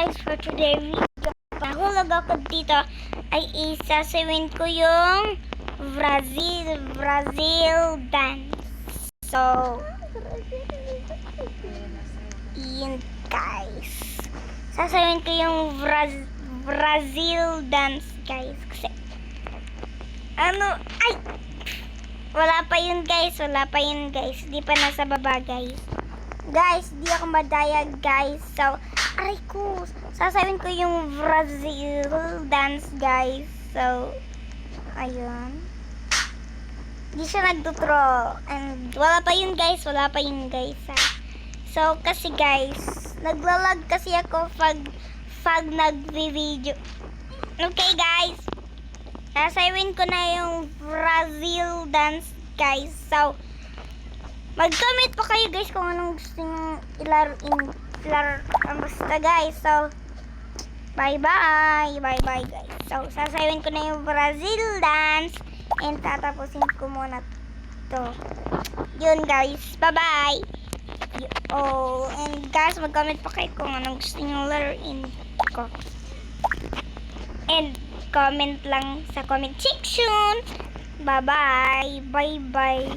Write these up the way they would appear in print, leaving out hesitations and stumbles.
guys, for today video, pahulog ako dito ay isasawin ko yung Brazil dance. So, yun guys. Sasawin ko yung Brazil dance guys. Kasi, wala pa yun guys. Di pa nasa baba guys. Guys, di ako madaya guys. So, aray ko. Sasawin ko yung Brazil dance guys. So, ayun. Di siya nagtutro. And wala pa yun guys. Ha. So, kasi guys, naglalag kasi ako pag nagvi-video. Okay guys. Sasawin ko na yung Brazil dance guys. So, mag-comment pa kayo guys kung anong gusto nyo ilaro basta guys. So, bye guys. So, sasawin ko na yung Brazil dance and tatapusin ko muna to. Yun guys, bye bye. Oh, and guys, mag-comment pa kayo kung anong gusto nyo laruin ko. And comment lang sa comment section. Bye bye.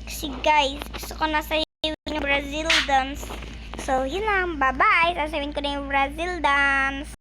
Kasi guys, gusto ko na sa yung Brazil dance. So, yun lang. Bye-bye. Sasawin ko na yung Brazil dance.